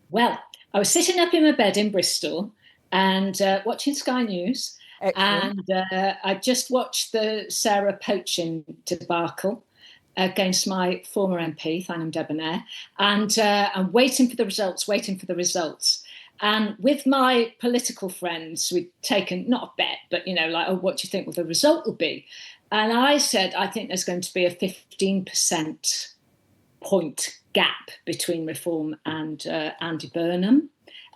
Well, I was sitting up in my bed in Bristol and watching Sky News, Excellent. and I just watched the Sarah poaching debacle against my former MP, Thanem Debonair, and I'm waiting for the results, waiting for the results. And with my political friends, we'd taken not a bet, but like, oh, what do you think the result will be? And I said, I think there's going to be a 15% point gap between Reform and Andy Burnham,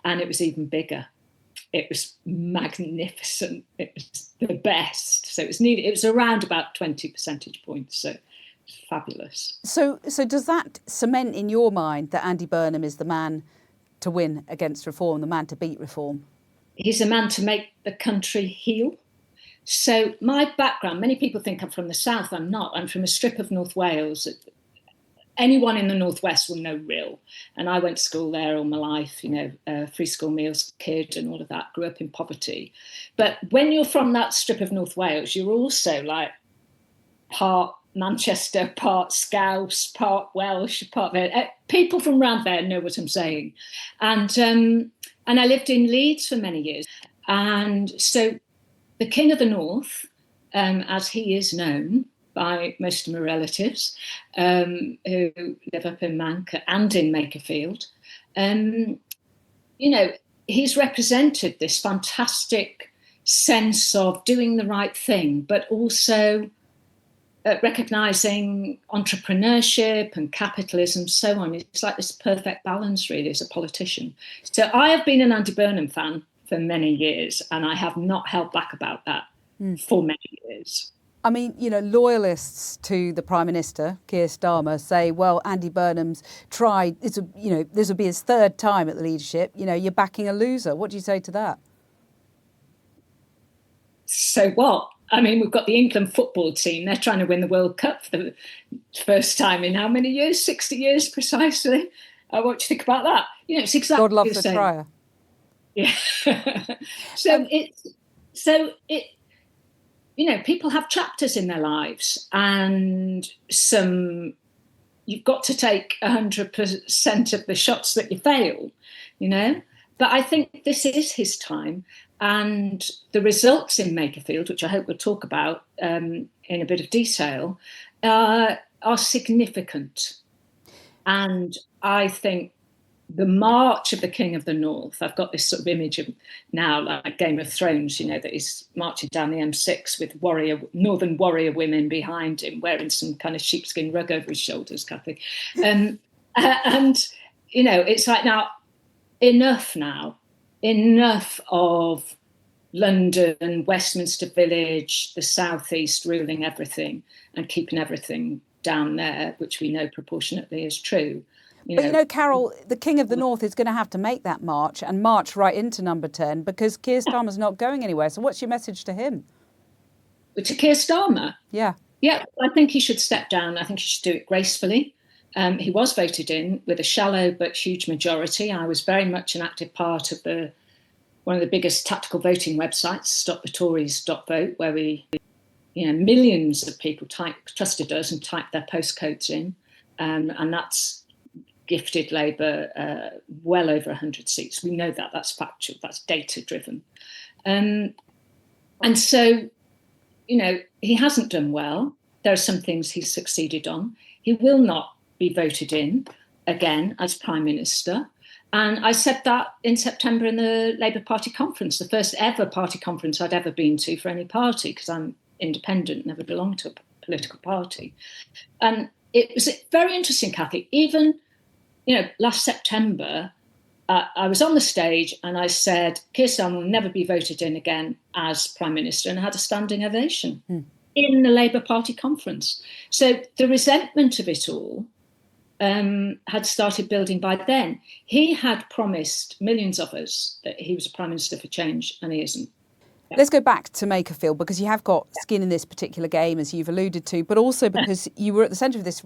and it was even bigger. It was magnificent. It was the best. So it was around about 20 percentage points. So fabulous. So does that cement in your mind that Andy Burnham is the man to win against Reform, the man to beat Reform? He's a man to make the country heal. So my background, many people think I'm from the south. I'm not. I'm from a strip of North Wales. Anyone in the Northwest will know Rhyl. And I went to school there all my life, free school meals kid and all of that, grew up in poverty. But when you're from that strip of North Wales, you're also like part Manchester, part Scouse, part Welsh, part people from around there know what I'm saying. And I lived in Leeds for many years. And so the King of the North, as he is known by most of my relatives who live up in Manc and in Makerfield, he's represented this fantastic sense of doing the right thing, but also recognising entrepreneurship and capitalism, so on. It's like this perfect balance, really, as a politician. So I have been an Andy Burnham fan for many years, and I have not held back about that for many years. I mean, loyalists to the Prime Minister, Keir Starmer, say, well, Andy Burnham's tried, this will be his third time at the leadership. You're backing a loser. What do you say to that? So what? I mean, we've got the England football team. They're trying to win the World Cup for the first time in how many years? 60 years precisely. What do you think about that? It's exactly God love the the same. trier. Yeah. People have chapters in their lives, and you've got to take 100% of the shots that you fail, But I think this is his time, and the results in Makerfield, which I hope we'll talk about in a bit of detail, are significant. And I think the march of the King of the North, I've got this sort of image of now, like Game of Thrones, that he's marching down the M6 with northern warrior women behind him, wearing some kind of sheepskin rug over his shoulders, Kathy. And it's like enough of London, Westminster Village, the Southeast ruling everything and keeping everything down there, which we know proportionately is true. But Carol, the King of the North is going to have to make that march and march right into number 10 because Keir Starmer's not going anywhere. So what's your message to him? To Keir Starmer? Yeah. Yeah, I think he should step down. I think he should do it gracefully. He was voted in with a shallow but huge majority. I was very much an active part of one of the biggest tactical voting websites, stopthetories.vote, where millions of people trusted us and typed their postcodes in. And that's gifted Labour well over 100 seats. We know that. That's factual. That's data-driven. And so, he hasn't done well. There are some things he's succeeded on. He will not be voted in again as Prime Minister. And I said that in September in the Labour Party conference, the first ever party conference I'd ever been to for any party, because I'm independent, never belonged to a political party. And it was very interesting, Kathy. Even last September, I was on the stage and I said, Keir Starmer will never be voted in again as Prime Minister, and I had a standing ovation in the Labour Party conference. So the resentment of it all had started building by then. He had promised millions of us that he was a Prime Minister for change, and he isn't. Let's go back to Makerfield, because you have got skin in this particular game, as you've alluded to, but also because you were at the centre of this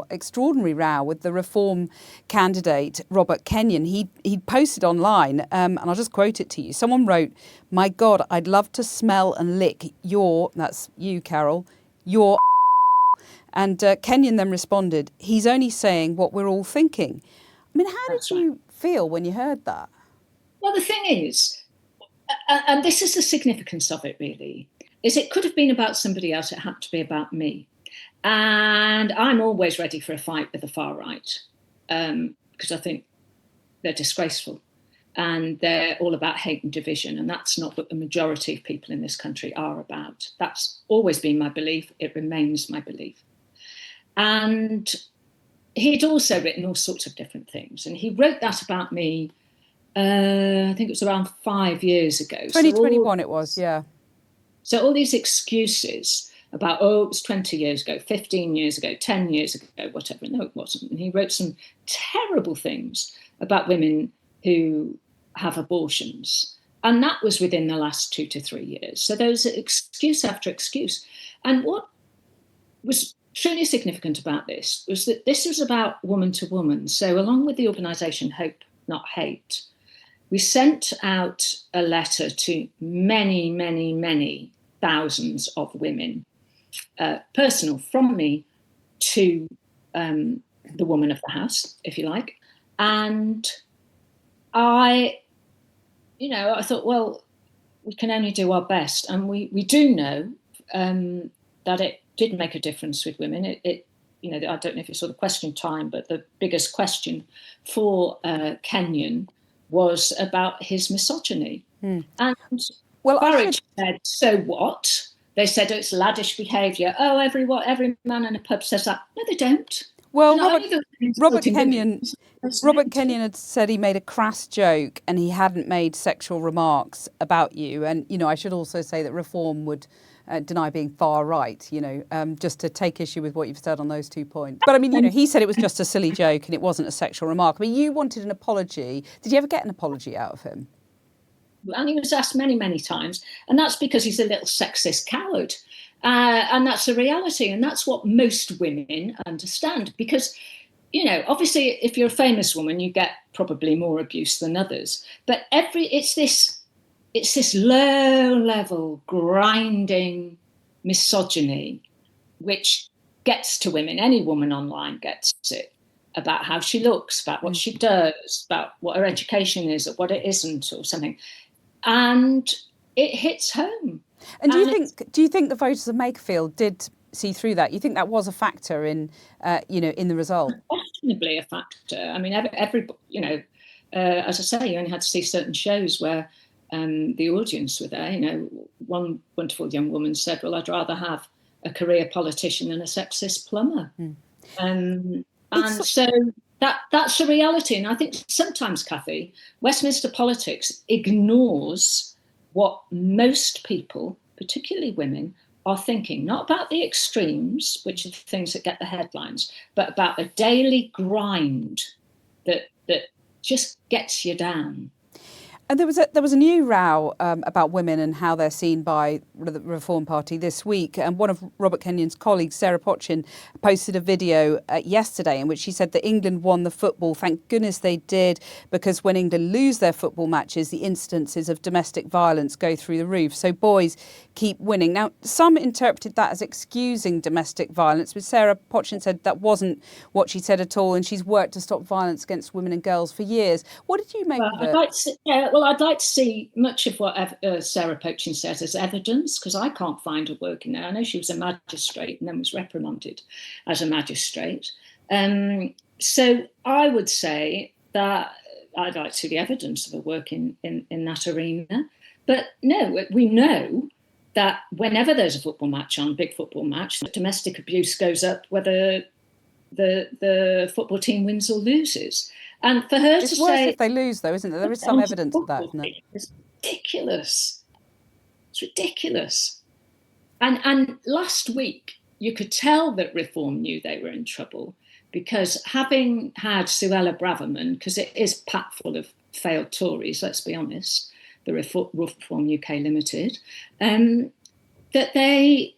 extraordinary row with the Reform candidate, Robert Kenyon. He posted online, and I'll just quote it to you. Someone wrote, "My God, I'd love to smell and lick that's you, Carol, your." And Kenyon then responded, "He's only saying what we're all thinking." I mean, how did you feel when you heard that? Well, the thing is, and this is the significance of it really, is it could have been about somebody else, it had to be about me. And I'm always ready for a fight with the far right, because I think they're disgraceful and they're all about hate and division. And that's not what the majority of people in this country are about. That's always been my belief. It remains my belief. And he'd also written all sorts of different things. And he wrote that about me, I think it was around 5 years ago. 2021 it was, yeah. So all these excuses about, oh, it was 20 years ago, 15 years ago, 10 years ago, whatever. No, it wasn't. And he wrote some terrible things about women who have abortions. And that was within the last 2 to 3 years. So there was excuse after excuse. And what was truly significant about this was that this was about woman to woman. So along with the organisation Hope Not Hate, we sent out a letter to many, many, many thousands of women, personal from me to the woman of the house, if you like. And I thought, well, we can only do our best. And we do know that it did make a difference with women. I don't know if you saw the question time, but the biggest question for Kenyon was about his misogyny. And Farage said, so what? They said, oh, it's laddish behaviour. Oh, every man in a pub says that. No, they don't. Well, Robert Kenyon had said he made a crass joke and he hadn't made sexual remarks about you. And, I should also say that Reform would deny being far right, just to take issue with what you've said on those 2 points. But I mean, he said it was just a silly joke and it wasn't a sexual remark. I mean, you wanted an apology. Did you ever get an apology out of him? And he was asked many, many times. And that's because he's a little sexist coward. And that's a reality. And that's what most women understand. Because, obviously, if you're a famous woman, you get probably more abuse than others. But it's this low-level, grinding misogyny, which gets to women. Any woman online gets it, about how she looks, about what she does, about what her education is, or what it isn't, or something. And it hits home. And do you think the voters of Makerfield did see through that? You think that was a factor in the result? Questionably a factor. I mean, as I say, you only had to see certain shows where the audience were there. One wonderful young woman said, "Well, I'd rather have a career politician than a sexist plumber." So that's a reality. And I think sometimes, Cathy, Westminster politics ignores what most people, particularly women, are thinking, not about the extremes, which are the things that get the headlines, but about the daily grind that just gets you down. And there was a new row about women and how they're seen by the Reform Party this week. And one of Robert Kenyon's colleagues, Sarah Pochin, posted a video yesterday in which she said that England won the football. Thank goodness they did, because when England lose their football matches, the incidences of domestic violence go through the roof. So boys keep winning. Now, some interpreted that as excusing domestic violence, but Sarah Pochin said that wasn't what she said at all, and she's worked to stop violence against women and girls for years. What did you make of it? I'd like to see much of what Sarah Pochin says as evidence, because I can't find her work in there. I know she was a magistrate and then was reprimanded as a magistrate. So I would say that I'd like to see the evidence of her work in that arena. But no, we know that whenever there's a football match on, big football match, domestic abuse goes up whether the football team wins or loses. And for her it's to worse say, if they lose, though, isn't there? There is some evidence of that, isn't it? It's ridiculous. It's ridiculous. And last week, you could tell that Reform knew they were in trouble, because having had Suella Braverman, because it is packed full of failed Tories, let's be honest, the Reform UK Limited, that they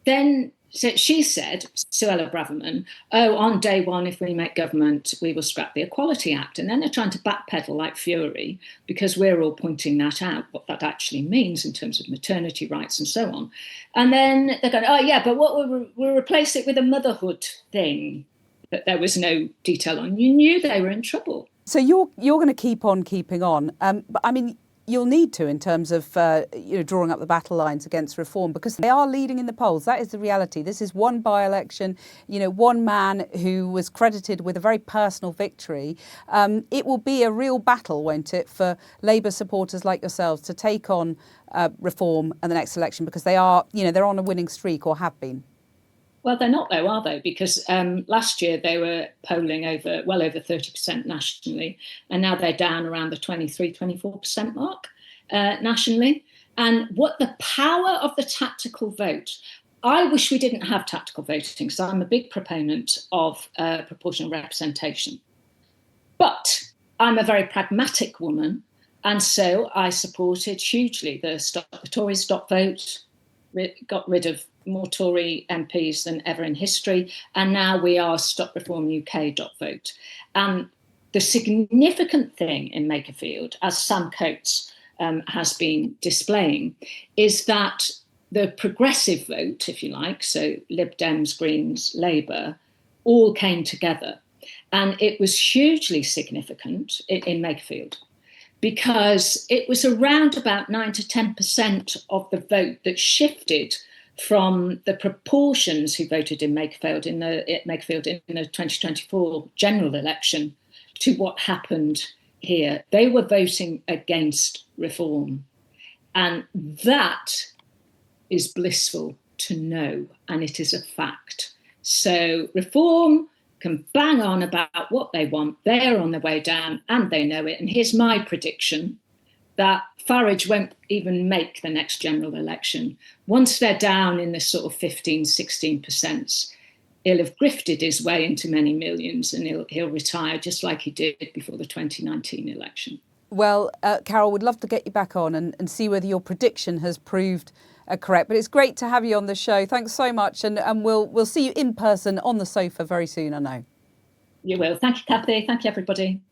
then... So she said, Suella Braverman, on day one, if we make government, we will scrap the Equality Act. And then they're trying to backpedal like fury, because we're all pointing that out, what that actually means in terms of maternity rights and so on. And then they're going, oh, yeah, but what we'll replace it with a motherhood thing that there was no detail on. You knew they were in trouble. So you're going to keep on keeping on. But I mean, you'll need to in terms of drawing up the battle lines against reform, because they are leading in the polls. That is the reality. This is one by-election, one man who was credited with a very personal victory. It will be a real battle, won't it, for Labour supporters like yourselves to take on reform in the next election, because they are, they're on a winning streak, or have been. Well, they're not though, are they? Because last year they were polling well over 30% nationally, and now they're down around the 24% mark nationally. And what the power of the tactical vote, I wish we didn't have tactical voting, because I'm a big proponent of proportional representation. But I'm a very pragmatic woman, and so I supported hugely the Tories stop vote, got rid of more Tory MPs than ever in history, and now we are Stop Reform UK vote. And the significant thing in Makerfield, as Sam Coates has been displaying, is that the progressive vote, if you like, so Lib Dems, Greens, Labour, all came together. And it was hugely significant in Makerfield, because it was around about 9 to 10% of the vote that shifted from the proportions who voted in Makerfield in the 2024 general election to what happened here. They were voting against reform. And that is blissful to know, and it is a fact. So reform can bang on about what they want. They're on their way down and they know it. And here's my prediction, that Farage won't even make the next general election. Once they're down in the sort of 15, 16%, he'll have grifted his way into many millions, and he'll retire just like he did before the 2019 election. Well, Carol, would love to get you back on and see whether your prediction has proved correct. But it's great to have you on the show. Thanks so much. And we'll see you in person on the sofa very soon, I know. You will. Thank you, Kathy. Thank you, everybody.